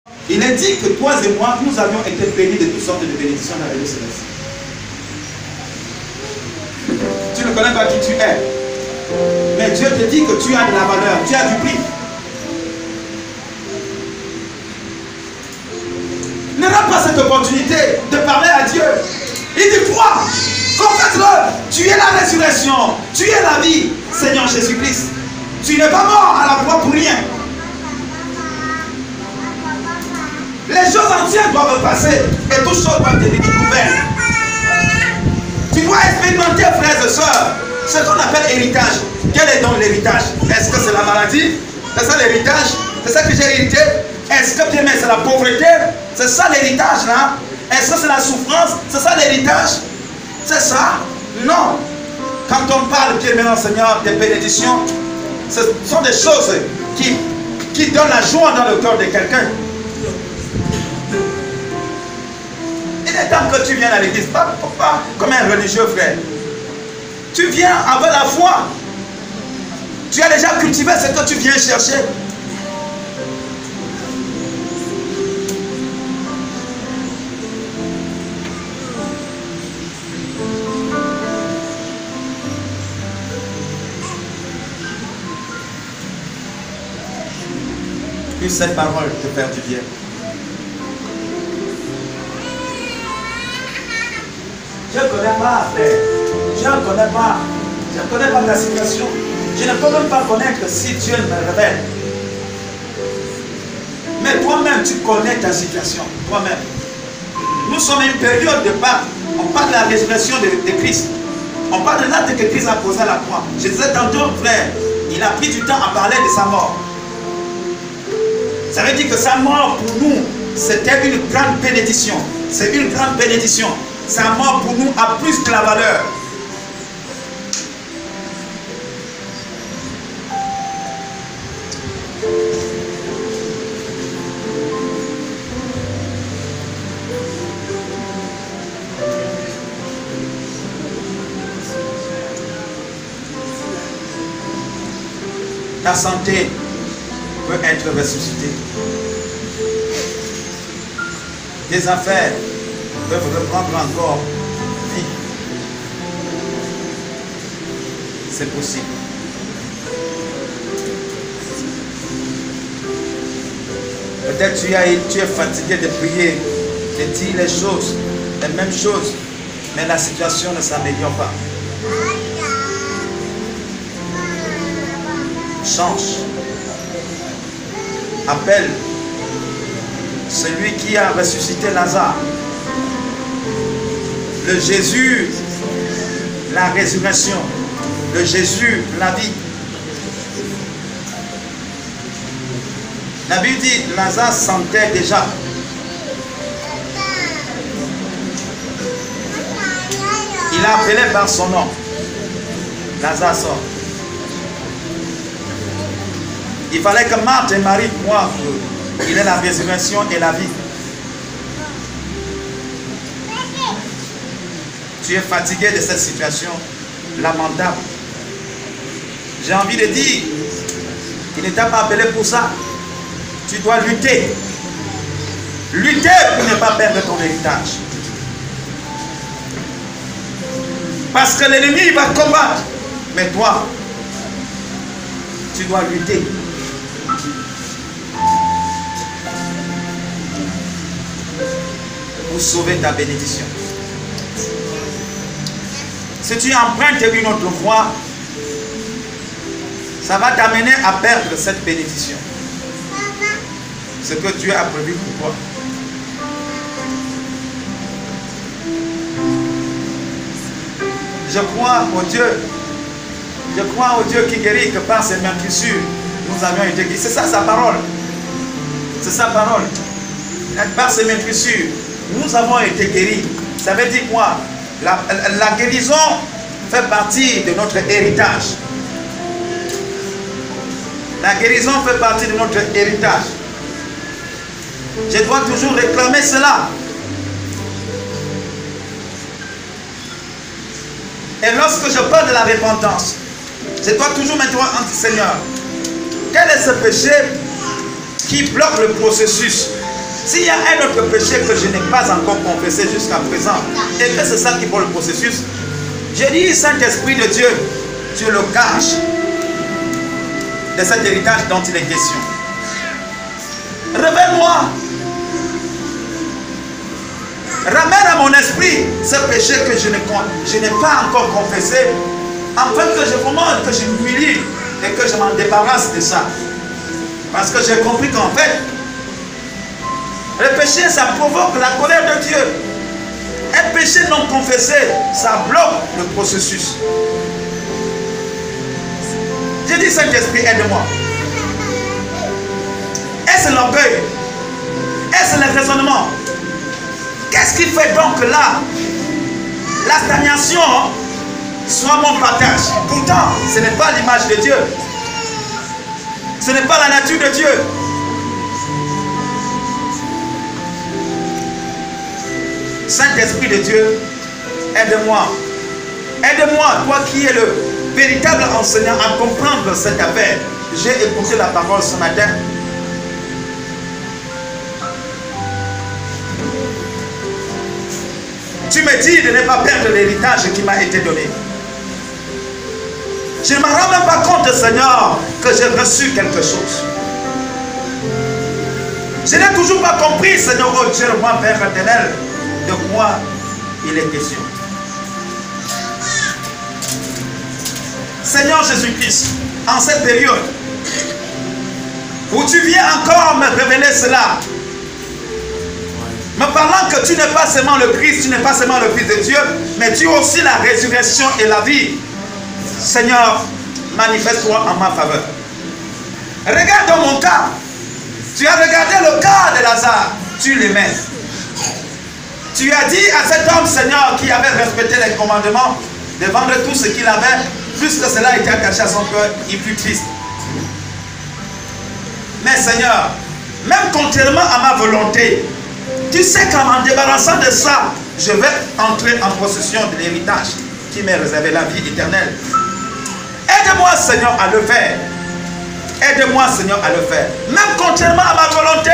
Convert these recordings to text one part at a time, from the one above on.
Il est dit que toi et moi, nous avions été bénis de toutes sortes de bénédictions dans la vie céleste. Tu ne connais pas qui tu es. Mais Dieu te dit que tu as de la valeur, tu as du prix. Ne rate pas cette opportunité de parler à Dieu. Il dit crois, confesse-le. Tu es la résurrection, tu es la vie, Seigneur Jésus-Christ. Tu n'es pas mort à la croix pour rien. Les choses anciennes doivent passer et toutes choses doivent devenir nouvelles. Tu dois expérimenter, frères et sœurs, ce qu'on appelle héritage. Quel est donc l'héritage? Est-ce que c'est la maladie? C'est ça l'héritage? C'est ça que j'ai hérité? Est-ce que bien c'est la pauvreté? C'est ça l'héritage là? Est-ce que c'est la souffrance? C'est ça l'héritage? C'est ça? Non. Quand on parle, bien maintenant Seigneur, des bénédictions, ce sont des choses qui donnent la joie dans le cœur de quelqu'un. Il est temps que tu viennes à l'église, pas comme un religieux frère. Tu viens avec la foi. Tu as déjà cultivé ce que tu viens chercher. Puisse cette parole te faire du bien. Je ne connais pas, frère. Je ne connais pas. Je ne connais pas ta situation. Je ne peux même pas connaître si Dieu me révèle. Mais toi-même, tu connais ta situation. Toi-même. Nous sommes à une période de Pâques. On parle de la résurrection de Christ. On parle de l'acte que Christ a posé à la croix. Je disais tantôt, frère, il a pris du temps à parler de sa mort. Ça veut dire que sa mort pour nous, c'était une grande bénédiction. C'est une grande bénédiction. Sa mort pour nous a plus de la valeur. Ta santé peut être ressuscitée. Tes affaires peuvent reprendre encore vie. C'est possible. Peut-être tu es fatigué de prier, de dire les choses, les mêmes choses, mais la situation ne s'améliore pas. Change. Appelle celui qui a ressuscité Lazare. Le Jésus, la résurrection. Le Jésus, la vie. La Bible dit, Lazare sentait déjà. Il a appelé par son nom. Lazare sort. Il fallait que Marthe et Marie croient qu'il est la résurrection et la vie. Tu es fatigué de cette situation lamentable. J'ai envie de dire, il ne t'a pas appelé pour ça. Tu dois lutter. Lutter pour ne pas perdre ton héritage. Parce que l'ennemi va combattre. Mais toi, tu dois lutter. Pour sauver ta bénédiction. Si tu empruntes une autre voie, ça va t'amener à perdre cette bénédiction. Ce que Dieu a prévu pour toi. Je crois au Dieu. Je crois au Dieu qui guérit, que par ses meurtrissures, nous avions été guéris. C'est ça sa parole. C'est sa parole. Par ses meurtrissures, nous avons été guéris. Ça veut dire quoi? La guérison fait partie de notre héritage. La guérison fait partie de notre héritage. Je dois toujours réclamer cela. Et lorsque je parle de la repentance, je dois toujours m'interroger entre Seigneur, quel est ce péché qui bloque le processus S'il y a un autre péché que je n'ai pas encore confessé jusqu'à présent, et que c'est ça qui vaut le processus, j'ai dit, Saint-Esprit de Dieu, tu le caches de cet héritage dont il est question. Révèle-moi. Ramène à mon esprit ce péché que je n'ai pas encore confessé, afin que je commande, que je m'humilie et que je m'en débarrasse de ça. Parce que j'ai compris qu'en fait, le péché, ça provoque la colère de Dieu. Un péché non confessé, ça bloque le processus. J'ai dit, Saint-Esprit, aide-moi. Est-ce l'orgueil? Est-ce le raisonnement? Qu'est-ce qui fait donc là la stagnation soit mon partage? Pourtant, ce n'est pas l'image de Dieu. Ce n'est pas la nature de Dieu. Saint-Esprit de Dieu, aide-moi. Aide-moi, toi qui es le véritable enseignant, à comprendre cette affaire. J'ai écouté la parole ce matin. Tu me dis de ne pas perdre l'héritage qui m'a été donné. Je ne me rends même pas compte, Seigneur, que j'ai reçu quelque chose. Je n'ai toujours pas compris, Seigneur, oh Dieu, moi, Père éternel, de quoi il est question. Seigneur Jésus-Christ, en cette période où tu viens encore me révéler cela, me parlant que tu n'es pas seulement le Christ, tu n'es pas seulement le Fils de Dieu, mais tu es aussi la résurrection et la vie. Seigneur, manifeste-toi en ma faveur. Regarde dans mon cas. Tu as regardé le cas de Lazare. Tu l'aimais. Tu as dit à cet homme, Seigneur, qui avait respecté les commandements, de vendre tout ce qu'il avait, puisque cela était attaché à son cœur, il fut triste. Mais Seigneur, même contrairement à ma volonté, tu sais qu'en m'en débarrassant de ça, je vais entrer en possession de l'héritage qui m'est réservé, la vie éternelle. Aide-moi, Seigneur, à le faire. Aide-moi, Seigneur, à le faire. Même contrairement à ma volonté,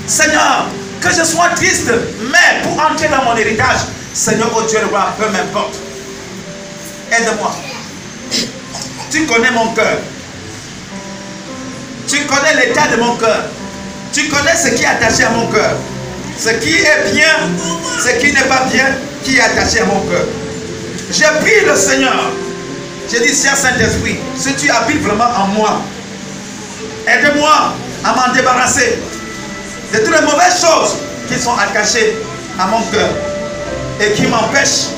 Seigneur, que je sois triste, mais pour entrer dans mon héritage, Seigneur, oh Dieu, le roi, peu m'importe. Aide-moi. Tu connais mon cœur. Tu connais l'état de mon cœur. Tu connais ce qui est attaché à mon cœur. Ce qui est bien, ce qui n'est pas bien, qui est attaché à mon cœur. J'ai pris le Seigneur. J'ai dit, Seigneur Saint-Esprit, si tu habites vraiment en moi, aide-moi à m'en débarrasser de toutes les mauvaises choses qui sont attachées à mon cœur et qui m'empêchent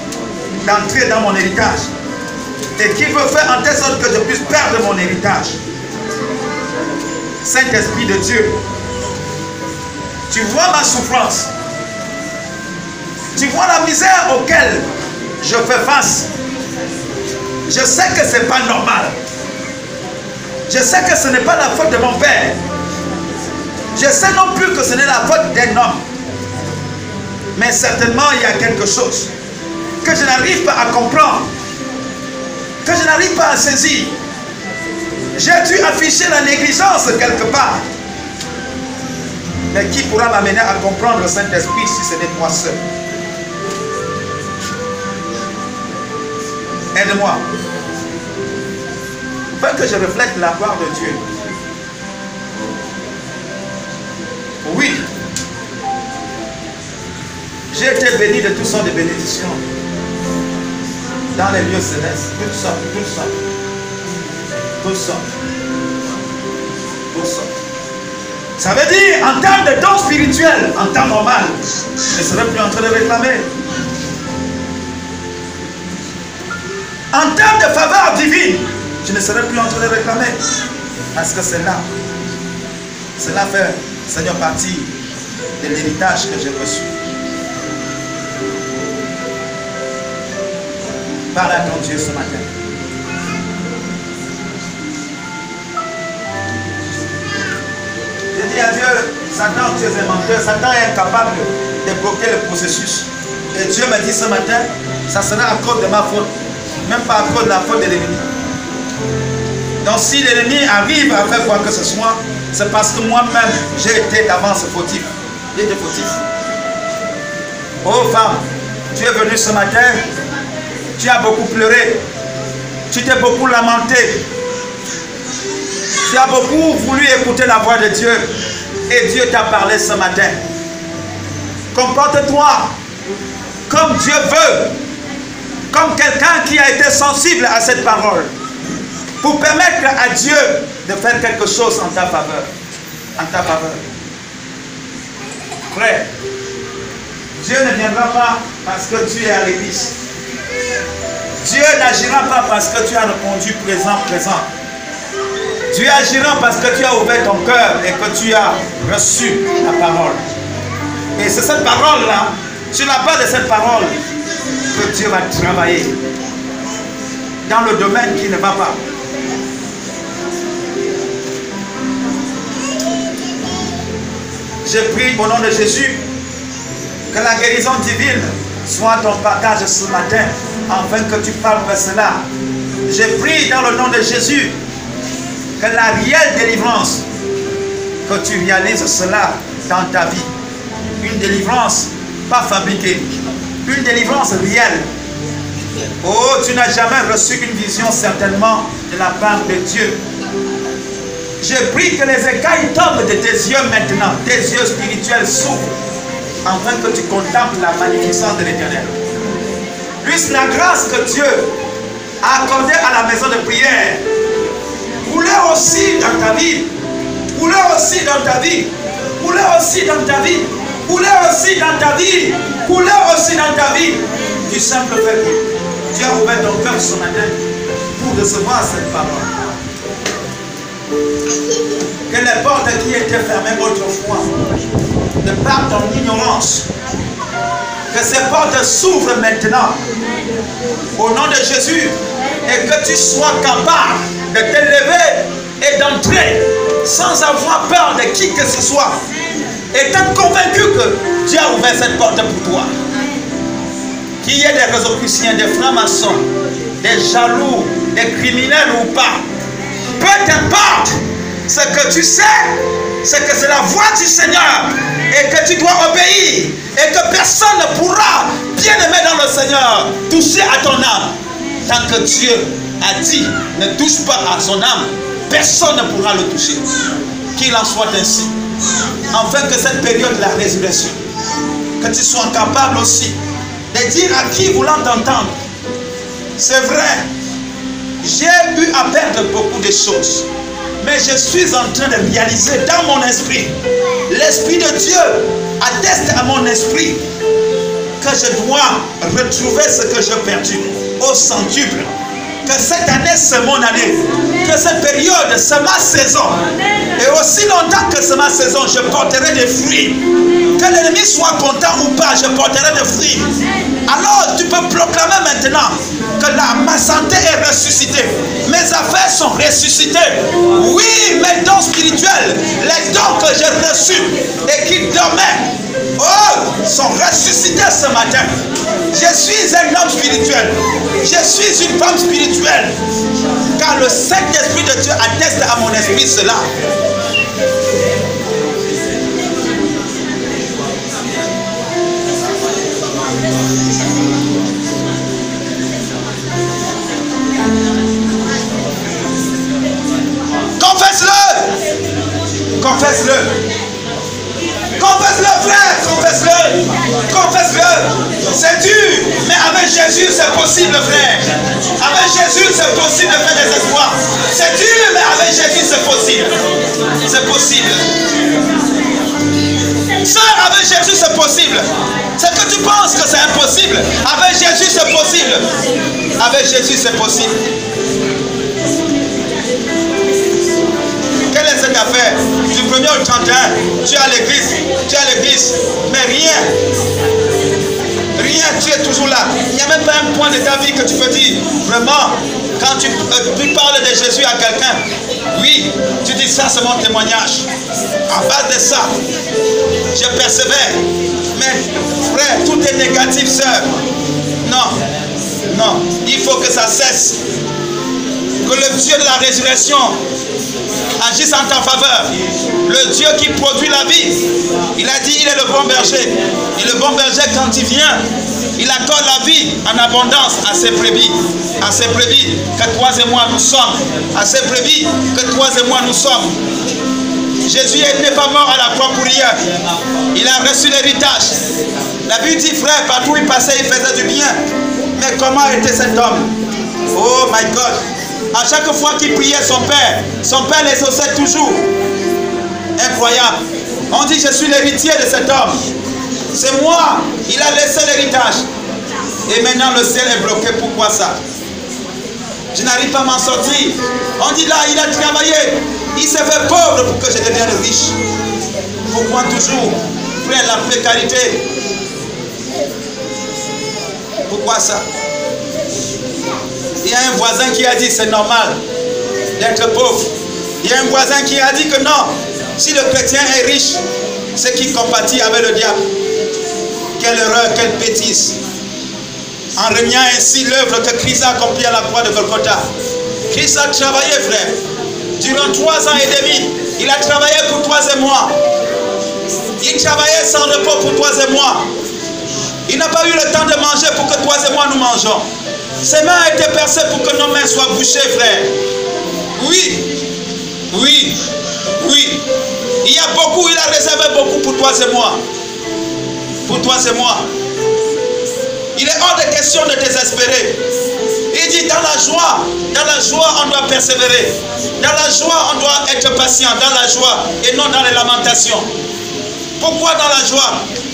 d'entrer dans mon héritage et qui veut faire en telle sorte que je puisse perdre mon héritage. Saint-Esprit de Dieu, tu vois ma souffrance, tu vois la misère auquel je fais face. Je sais que ce n'est pas normal. Je sais que ce n'est pas la faute de mon père. Je sais non plus que ce n'est la faute d'un homme. Mais certainement il y a quelque chose que je n'arrive pas à comprendre, que je n'arrive pas à saisir. J'ai dû afficher la négligence quelque part. Mais qui pourra m'amener à comprendre le Saint-Esprit si ce n'est moi seul? Aide-moi. Afin que je reflète la gloire de Dieu. Oui. J'ai été béni de toutes sortes de bénédictions. Dans les lieux célestes. Toutes sortes, toutes sortes. Toutes sortes. Toutes sortes. Ça veut dire, en termes de dons spirituels, en temps normal, je ne serai plus en train de réclamer. En termes de faveur divine, je ne serai plus en train de réclamer. Parce que c'est là. Cela fait, Seigneur, partie de l'héritage que j'ai reçu. Parle à ton Dieu ce matin. Je dis à Dieu, Satan, tu es un menteur. Satan est incapable de bloquer le processus. Et Dieu m'a dit ce matin, ça sera à cause de ma faute. Même pas à cause de la faute de l'ennemi. Donc si l'ennemi arrive à faire quoi que ce soit, c'est parce que moi-même, j'ai été d'avance fautif. Il était fautif. Oh femme, tu es venue ce matin, tu as beaucoup pleuré, tu t'es beaucoup lamenté, tu as beaucoup voulu écouter la voix de Dieu et Dieu t'a parlé ce matin. Comporte-toi comme Dieu veut, comme quelqu'un qui a été sensible à cette parole, pour permettre à Dieu de faire quelque chose en ta faveur. En ta faveur. Frère, Dieu ne viendra pas parce que tu es à l'église. Dieu n'agira pas parce que tu as répondu présent. Dieu agira parce que tu as ouvert ton cœur et que tu as reçu la parole. Et c'est cette parole-là, sur la base de cette parole, que Dieu va travailler dans le domaine qui ne va pas. Je prie au nom de Jésus que la guérison divine soit ton partage ce matin, afin que tu parles de cela. Je prie dans le nom de Jésus que la réelle délivrance, que tu réalises cela dans ta vie. Une délivrance pas fabriquée, une délivrance réelle. Oh, tu n'as jamais reçu une vision certainement de la part de Dieu. Je prie que les écailles tombent de tes yeux maintenant, tes yeux spirituels s'ouvrent, afin que tu contemples la magnificence de l'Éternel. Puisse la grâce que Dieu a accordée à la maison de prière couler aussi dans ta vie, couler aussi dans ta vie, couler aussi dans ta vie, couler aussi dans ta vie, couler aussi dans ta vie, du simple fait que tu as ouvert ton cœur ce matin pour recevoir cette parole. Que les portes qui étaient fermées autrefois, de par ton ignorance, que ces portes s'ouvrent maintenant au nom de Jésus et que tu sois capable de t'élever et d'entrer sans avoir peur de qui que ce soit, étant convaincu que Dieu a ouvert cette porte pour toi. Qu'il y ait des résolutions, des francs-maçons, des jaloux, des criminels ou pas, peu importe. Ce que tu sais, c'est que c'est la voix du Seigneur et que tu dois obéir et que personne ne pourra, bien aimé dans le Seigneur, toucher à ton âme. Tant que Dieu a dit, ne touche pas à son âme, personne ne pourra le toucher. Qu'il en soit ainsi. Afin que cette période de la résurrection, que tu sois capable aussi de dire à qui voulant t'entendre, c'est vrai, j'ai eu à perdre beaucoup de choses. Mais je suis en train de réaliser dans mon esprit, l'Esprit de Dieu atteste à mon esprit que je dois retrouver ce que j'ai perdu au centuple. Que cette année c'est mon année, que cette période c'est ma saison. Et aussi longtemps que c'est ma saison, je porterai des fruits. Que l'ennemi soit content ou pas, je porterai des fruits. Alors tu peux proclamer maintenant que ma santé est ressuscitée, mes affaires sont ressuscitées. Oui, mes dons spirituels, les dons que j'ai reçus et qui dormaient, sont ressuscités ce matin. Je suis un homme spirituel, je suis une femme spirituelle, car le Saint-Esprit de Dieu atteste à mon esprit cela. Confesse-le. Confesse-le. Confesse-le, frère. Confesse-le. Confesse-le. C'est dur. Mais avec Jésus, c'est possible, frère. Avec Jésus, c'est possible de faire des espoirs. C'est dur, mais avec Jésus, c'est possible. C'est possible. Sœur, avec Jésus, c'est possible. C'est que tu penses que c'est impossible. Avec Jésus, c'est possible. Avec Jésus, c'est possible. Quelle est cette affaire? Du 1er au 31, tu es à l'église, mais rien, tu es toujours là. Il n'y a même pas un point de ta vie que tu peux dire, vraiment, quand tu parles de Jésus à quelqu'un, oui, tu dis ça, c'est mon témoignage. À base de ça, je persévère. Mais frère, tout est négatif, sœur. Non, il faut que ça cesse. Que le Dieu de la résurrection agisse en ta faveur. Le le Dieu qui produit la vie. Il a dit, il est le bon berger. Et le bon berger, quand il vient, il accorde la vie en abondance à ses brebis. À ses brebis que toi et moi nous sommes. À ses brebis que toi et moi nous sommes. Jésus n'est pas mort à la croix pour rien. Il a reçu l'héritage. La Bible dit, frère, partout où il passait, il faisait du bien. Mais comment était cet homme? Oh my God. À chaque fois qu'il priait son père les osait toujours. Incroyable. On dit, je suis l'héritier de cet homme. C'est moi. Il a laissé l'héritage. Et maintenant, le ciel est bloqué. Pourquoi ça? Je n'arrive pas à m'en sortir. On dit là, il a travaillé. Il s'est fait pauvre pour que je devienne riche. Pourquoi toujours? Frère, la précarité. Pourquoi ça? Il y a un voisin qui a dit c'est normal d'être pauvre. Il y a un voisin qui a dit que non, si le chrétien est riche, c'est qu'il compatit avec le diable. Quelle erreur, quelle bêtise. En reniant ainsi l'œuvre que Christ a accomplie à la croix de Golgotha. Christ a travaillé, frère. Durant 3 ans et demi, il a travaillé pour toi et moi. Il travaillait sans repos pour toi et moi. Il n'a pas eu le temps de manger pour que toi et moi nous mangeons. Ses mains ont été percées pour que nos mains soient bouchées, frère. Oui, oui, oui. Il y a beaucoup, il a réservé beaucoup pour toi et moi. Pour toi et moi. Il est hors de question de désespérer. Il dit dans la joie on doit persévérer. Dans la joie on doit être patient, dans la joie et non dans les lamentations. Pourquoi dans la joie?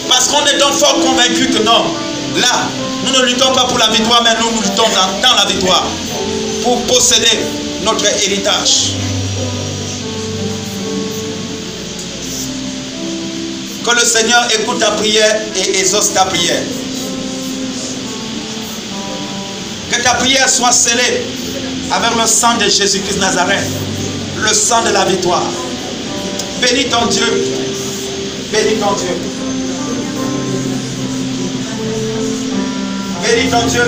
Parce qu'on est donc fort convaincu que non. Là, nous ne luttons pas pour la victoire, mais nous luttons dans la victoire. Pour posséder notre héritage. Que le Seigneur écoute ta prière et exauce ta prière. Que ta prière soit scellée avec le sang de Jésus-Christ Nazareth. Le sang de la victoire. Bénis ton Dieu. Bénis ton Dieu. Bénis ton Dieu.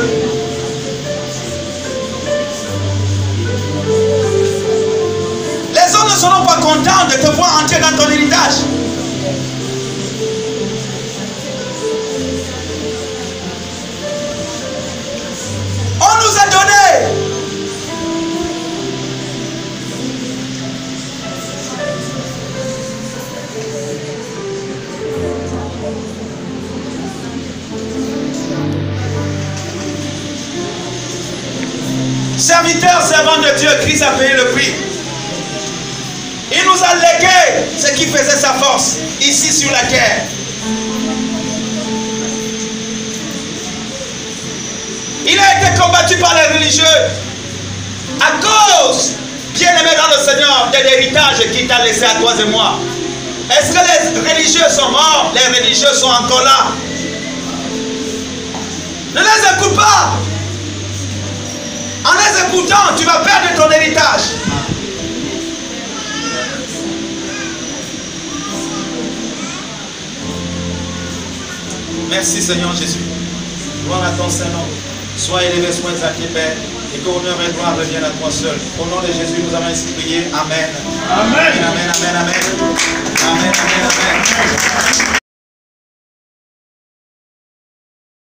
Les hommes ne seront pas contents de te voir entrer dans ton héritage. On nous a donné. Serviteur, servant de Dieu, Christ a payé le prix. Il nous a légué ce qui faisait sa force ici sur la terre. Il a été combattu par les religieux à cause, bien aimé dans le Seigneur, de l'héritage qu'il t'a laissé à toi et moi. Est-ce que les religieux sont morts? Les religieux sont encore là. Ne les écoute pas. En les écoutant, tu vas perdre ton héritage. Merci Seigneur Jésus. Gloire à ton Saint-Nom. Sois élevé, sois exalté, Père, et que honneur et gloire reviennent à toi seul. Au nom de Jésus, nous avons ainsi prié. Amen. Amen. Amen, amen, amen. Amen, amen, amen.